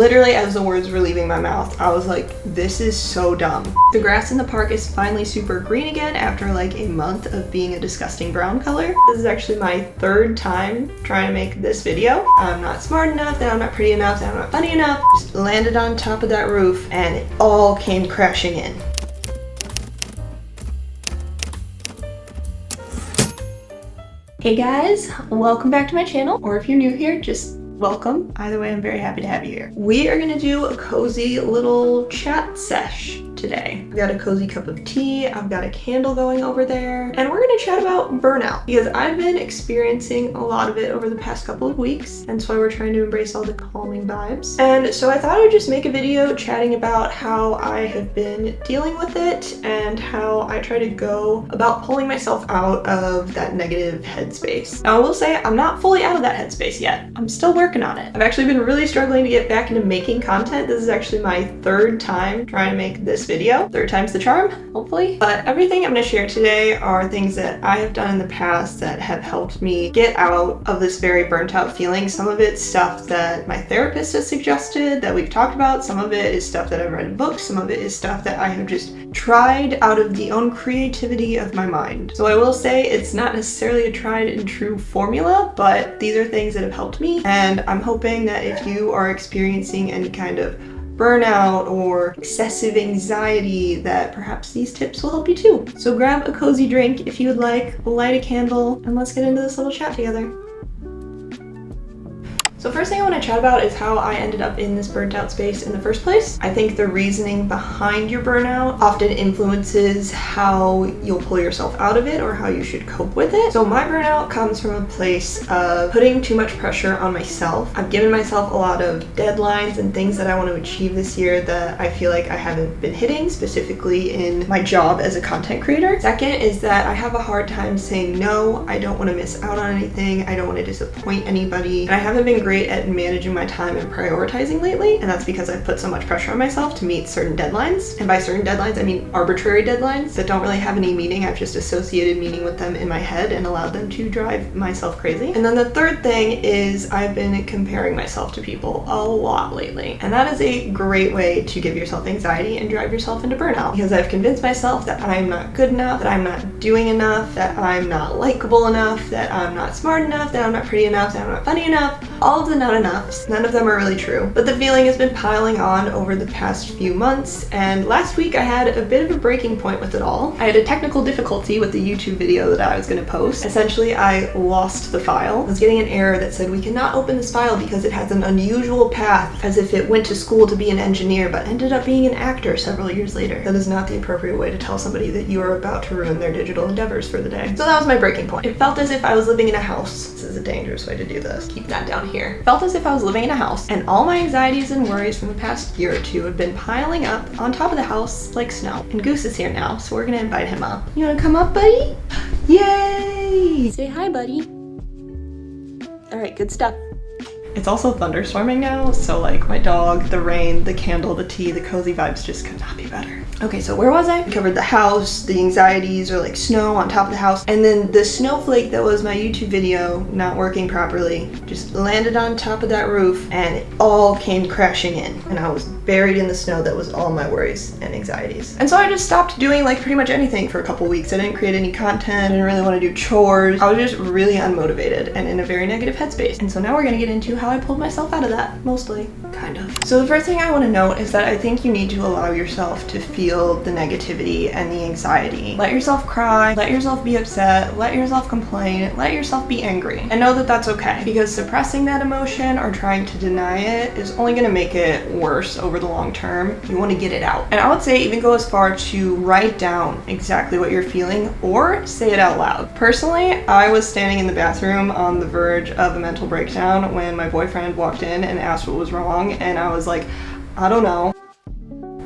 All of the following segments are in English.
Literally, as the words were leaving my mouth, I was like, this is so dumb. The grass in the park is finally super green again after like a month of being a disgusting brown color. This is actually my third time trying to make this video. I'm not smart enough, that I'm not pretty enough, that I'm not funny enough. Just landed on top of that roof and it all came crashing in. Hey guys, welcome back to my channel, or if you're new here, just welcome. Either way, I'm very happy to have you here. We are gonna do a cozy little chat sesh today. I've got a cozy cup of tea, I've got a candle going over there, and we're gonna chat about burnout because I've been experiencing a lot of it over the past couple of weeks, and so we're trying to embrace all the calming vibes. And so I thought I would just make a video chatting about how I have been dealing with it and how I try to go about pulling myself out of that negative headspace. Now I will say I'm not fully out of that headspace yet. I'm still working on it. I've actually been really struggling to get back into making content. This is actually my third time trying to make this video. Third time's the charm, hopefully. But everything I'm going to share today are things that I have done in the past that have helped me get out of this very burnt out feeling. Some of it's stuff that my therapist has suggested that we've talked about. Some of it is stuff that I've read in books. Some of it is stuff that I have just tried out of the own creativity of my mind. So I will say it's not necessarily a tried and true formula, but these are things that have helped me, and I'm hoping that if you are experiencing any kind of burnout or excessive anxiety, that perhaps these tips will help you too. So grab a cozy drink if you would like, light a candle, and let's get into this little chat together. So first thing I want to chat about is how I ended up in this burnt out space in the first place. I think the reasoning behind your burnout often influences how you'll pull yourself out of it or how you should cope with it. So my burnout comes from a place of putting too much pressure on myself. I've given myself a lot of deadlines and things that I want to achieve this year that I feel like I haven't been hitting, specifically in my job as a content creator. Second is that I have a hard time saying no. I don't want to miss out on anything. I don't want to disappoint anybody. And I haven't been great at managing my time and prioritizing lately, and that's because I've put so much pressure on myself to meet certain deadlines. And by certain deadlines, I mean arbitrary deadlines that don't really have any meaning. I've just associated meaning with them in my head and allowed them to drive myself crazy. And then the third thing is I've been comparing myself to people a lot lately. And that is a great way to give yourself anxiety and drive yourself into burnout, because I've convinced myself that I'm not good enough, that I'm not doing enough, that I'm not likable enough, that I'm not smart enough, that I'm not pretty enough, that I'm not funny enough. All of the not enoughs. None of them are really true. But the feeling has been piling on over the past few months, and last week I had a bit of a breaking point with it all. I had a technical difficulty with the YouTube video that I was going to post. Essentially, I lost the file. I was getting an error that said we cannot open this file because it has an unusual path, as if it went to school to be an engineer but ended up being an actor several years later. That is not the appropriate way to tell somebody that you are about to ruin their digital endeavors for the day. So that was my breaking point. It felt as if I was living in a house. This is a dangerous way to do this. Keep that down here. It felt as if I was living in a house and all my anxieties and worries from the past year or two have been piling up on top of the house like snow. And Goose is here now, so we're gonna invite him up. You wanna come up, buddy? Yay! Say hi, buddy. All right, good stuff. It's also thunderstorming now, so like my dog, the rain, the candle, the tea, the cozy vibes just could not be better. Okay, so where was I? I covered the house, the anxieties are like snow on top of the house, and then the snowflake that was my YouTube video not working properly just landed on top of that roof and it all came crashing in, and I was buried in the snow. That was all my worries and anxieties. And so I just stopped doing like pretty much anything for a couple weeks. I didn't create any content, I didn't really want to do chores. I was just really unmotivated and in a very negative headspace. And so now we're gonna get into how I pulled myself out of that, mostly, kind of. So the first thing I want to note is that I think you need to allow yourself to feel the negativity and the anxiety. Let yourself cry, let yourself be upset, let yourself complain, let yourself be angry, and know that that's okay, because suppressing that emotion or trying to deny it is only going to make it worse over the long term. You want to get it out. And I would say even go as far to write down exactly what you're feeling or say it out loud. Personally, I was standing in the bathroom on the verge of a mental breakdown when my boyfriend walked in and asked what was wrong, and I was like, I don't know.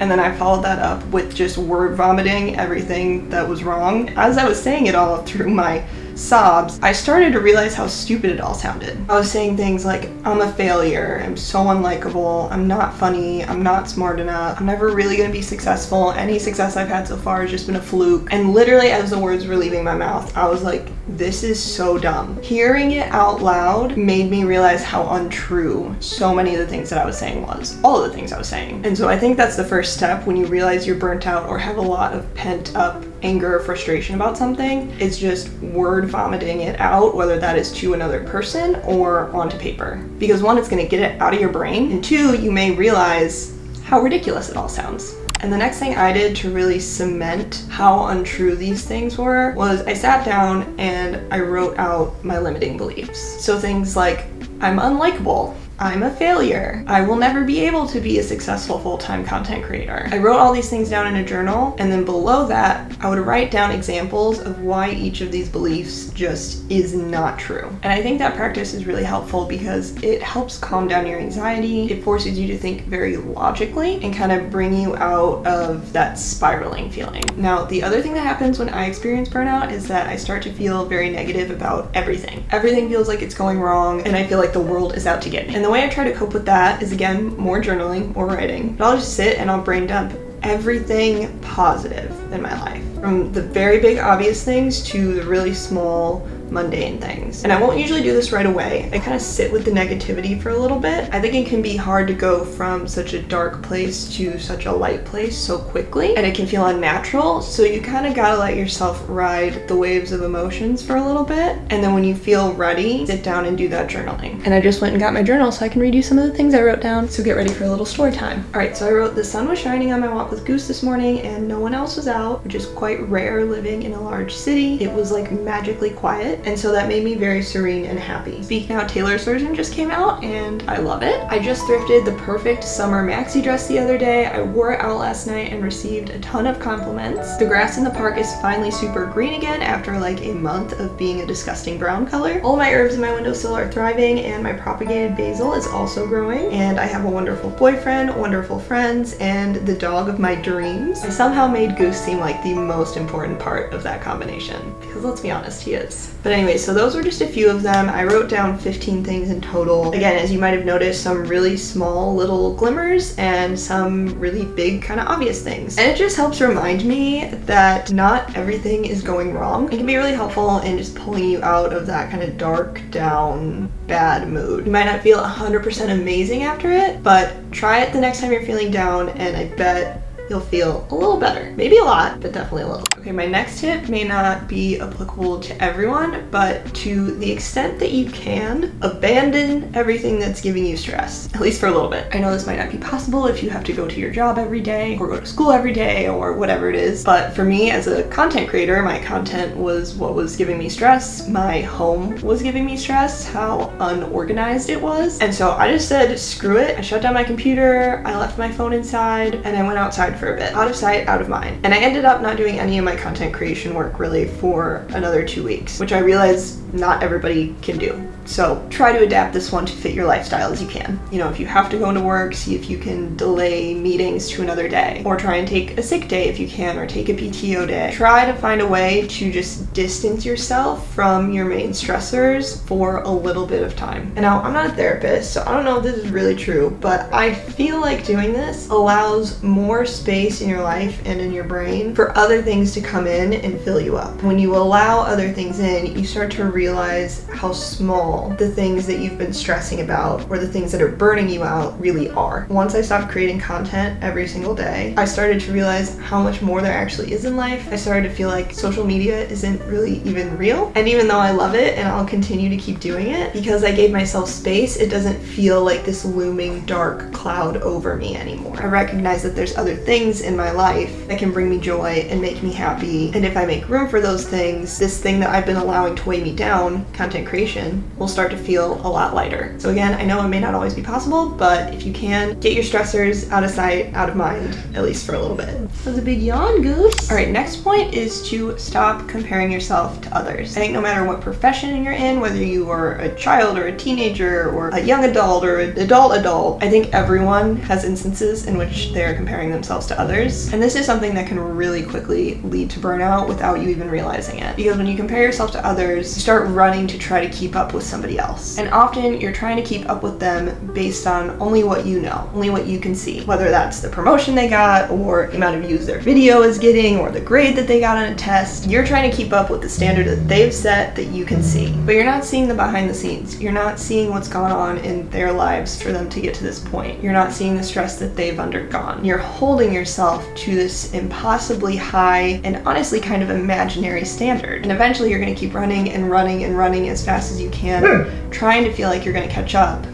And then I followed that up with just word vomiting everything that was wrong. As I was saying it all through my sobs, I started to realize how stupid it all sounded. I was saying things like, I'm a failure, I'm so unlikable, I'm not funny, I'm not smart enough, I'm never really gonna be successful, any success I've had so far has just been a fluke. And literally as the words were leaving my mouth, I was like, this is so dumb. Hearing it out loud made me realize how untrue so many of the things that I was saying was. All of the things I was saying. And so I think that's the first step when you realize you're burnt out or have a lot of pent up anger or frustration about something. It's just word vomiting it out, whether that is to another person or onto paper. Because one, it's gonna get it out of your brain, and two, you may realize how ridiculous it all sounds. And the next thing I did to really cement how untrue these things were was I sat down and I wrote out my limiting beliefs. So things like, I'm unlikable, I'm a failure, I will never be able to be a successful full-time content creator. I wrote all these things down in a journal, and then below that, I would write down examples of why each of these beliefs just is not true. And I think that practice is really helpful because it helps calm down your anxiety. It forces you to think very logically and kind of bring you out of that spiraling feeling. Now, the other thing that happens when I experience burnout is that I start to feel very negative about everything. Everything feels like it's going wrong, and I feel like the world is out to get me. And the way I try to cope with that is, again, more journaling, more writing. But I'll just sit and I'll brain dump everything positive in my life. From the very big obvious things to the really small mundane things. And I won't usually do this right away. I kind of sit with the negativity for a little bit. I think it can be hard to go from such a dark place to such a light place so quickly, and it can feel unnatural. So you kind of gotta let yourself ride the waves of emotions for a little bit. And then when you feel ready, sit down and do that journaling. And I just went and got my journal so I can read you some of the things I wrote down. So get ready for a little story time. All right, so I wrote, the sun was shining on my walk with Goose this morning and no one else was out, which is quite rare living in a large city. It was like magically quiet. And so that made me very serene and happy. Speak Now Taylor's version just came out and I love it. I just thrifted the perfect summer maxi dress the other day. I wore it out last night and received a ton of compliments. The grass in the park is finally super green again after like a month of being a disgusting brown color. All my herbs in my windowsill are thriving and my propagated basil is also growing. And I have a wonderful boyfriend, wonderful friends, and the dog of my dreams. I somehow made Goose seem like the most important part of that combination. Because let's be honest, he is. But anyway, so those were just a few of them. I wrote down 15 things in total. Again, as you might have noticed, some really small little glimmers and some really big kind of obvious things. And it just helps remind me that not everything is going wrong. It can be really helpful in just pulling you out of that kind of dark, down, bad mood. You might not feel 100% amazing after it, but try it the next time you're feeling down and I bet you'll feel a little better. Maybe a lot, but definitely a little. Okay, my next tip may not be applicable to everyone, but to the extent that you can, abandon everything that's giving you stress, at least for a little bit. I know this might not be possible if you have to go to your job every day or go to school every day or whatever it is, but for me as a content creator, my content was what was giving me stress. My home was giving me stress, how unorganized it was. And so I just said, screw it. I shut down my computer, I left my phone inside, and I went outside for a bit. Out of sight, out of mind. And I ended up not doing any of my content creation work really for another 2 weeks, which I realize not everybody can do. So try to adapt this one to fit your lifestyle as you can. You know, if you have to go into work, see if you can delay meetings to another day, or try and take a sick day if you can, or take a PTO day. Try to find a way to just distance yourself from your main stressors for a little bit of time. And now, I'm not a therapist, so I don't know if this is really true, but I feel like doing this allows more space in your life and in your brain for other things to come in and fill you up. When you allow other things in, you start to realize how small the things that you've been stressing about or the things that are burning you out really are. Once I stopped creating content every single day, I started to realize how much more there actually is in life. I started to feel like social media isn't really even real. And even though I love it and I'll continue to keep doing it, because I gave myself space, it doesn't feel like this looming dark cloud over me anymore. I recognize that there's other things in my life that can bring me joy and make me happy. And if I make room for those things, this thing that I've been allowing to weigh me down, content creation, will will start to feel a lot lighter. So again, I know it may not always be possible, but if you can, get your stressors out of sight, out of mind, at least for a little bit. That was a big yawn, Goose. All right, next point is to stop comparing yourself to others. I think no matter what profession you're in, whether you are a child or a teenager or a young adult or an adult, I think everyone has instances in which they're comparing themselves to others. And this is something that can really quickly lead to burnout without you even realizing it. Because when you compare yourself to others, you start running to try to keep up with somebody else. And often you're trying to keep up with them based on only what you know, only what you can see. Whether that's the promotion they got, or the amount of views their video is getting, or the grade that they got on a test. You're trying to keep up with the standard that they've set that you can see. But you're not seeing the behind the scenes. You're not seeing what's gone on in their lives for them to get to this point. You're not seeing the stress that they've undergone. You're holding yourself to this impossibly high and honestly kind of imaginary standard. And eventually you're going to keep running and running and running as fast as you can, trying to feel like you're going to catch up.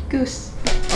Goose.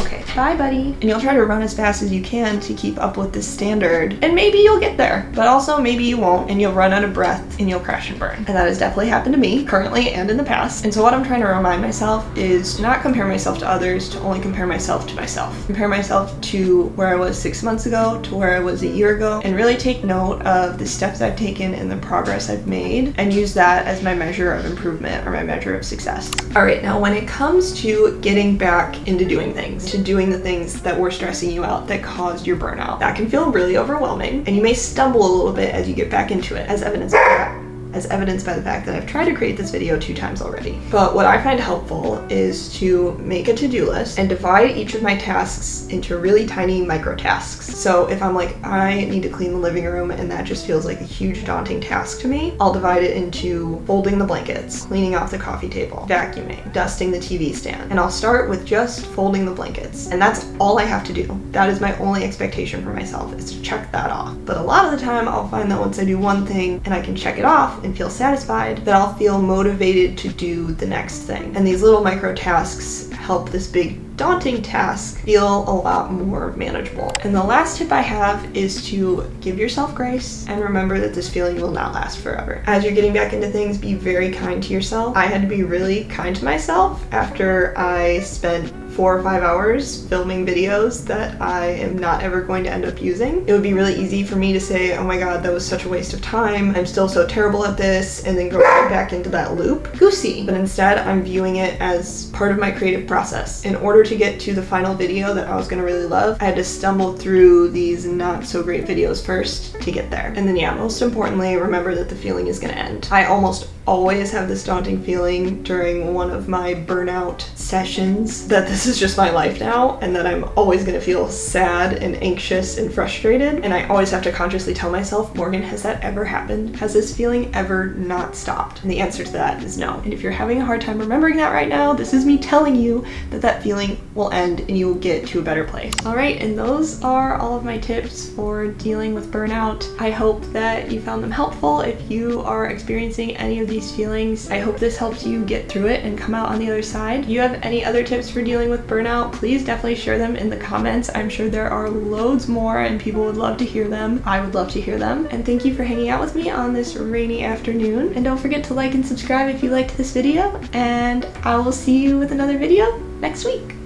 Okay, bye buddy. And you'll try to run as fast as you can to keep up with this standard. And maybe you'll get there, but also maybe you won't, and you'll run out of breath and you'll crash and burn. And that has definitely happened to me, currently and in the past. And so what I'm trying to remind myself is to not compare myself to others, to only compare myself to myself. Compare myself to where I was 6 months ago, to where I was a year ago, and really take note of the steps I've taken and the progress I've made, and use that as my measure of improvement or my measure of success. All right, now when it comes to getting back into doing things, to doing the things that were stressing you out that caused your burnout, that can feel really overwhelming, and you may stumble a little bit as you get back into it, as evidenced by the fact that I've tried to create this video 2 times already. But what I find helpful is to make a to-do list and divide each of my tasks into really tiny micro tasks. So if I'm like, I need to clean the living room and that just feels like a huge daunting task to me, I'll divide it into folding the blankets, cleaning off the coffee table, vacuuming, dusting the TV stand. And I'll start with just folding the blankets. And that's all I have to do. That is my only expectation for myself, is to check that off. But a lot of the time I'll find that once I do one thing and I can check it off and feel satisfied, that I'll feel motivated to do the next thing. And these little micro tasks help this big daunting task feel a lot more manageable. And the last tip I have is to give yourself grace and remember that this feeling will not last forever. As you're getting back into things, be very kind to yourself. I had to be really kind to myself after I spent 4 or 5 hours filming videos that I am not ever going to end up using. It would be really easy for me to say, oh my god, that was such a waste of time, I'm still so terrible at this, and then go right back into that loop. Goosey. But instead, I'm viewing it as part of my creative process. In order to get to the final video that I was gonna really love, I had to stumble through these not so great videos first to get there. And then yeah, most importantly, remember that the feeling is gonna end. I almost always have this daunting feeling during one of my burnout sessions that this is just my life now, and that I'm always gonna feel sad and anxious and frustrated. And I always have to consciously tell myself, Morgan, has that ever happened? Has this feeling ever not stopped? And the answer to that is no. And if you're having a hard time remembering that right now, this is me telling you that that feeling will end and you will get to a better place. All right, and those are all of my tips for dealing with burnout. I hope that you found them helpful. If you are experiencing any of these feelings, I hope this helped you get through it and come out on the other side. If you have any other tips for dealing with burnout, please definitely share them in the comments. I'm sure there are loads more and people would love to hear them. I would love to hear them. And thank you for hanging out with me on this rainy afternoon. And don't forget to like and subscribe if you liked this video, and I will see you with another video next week.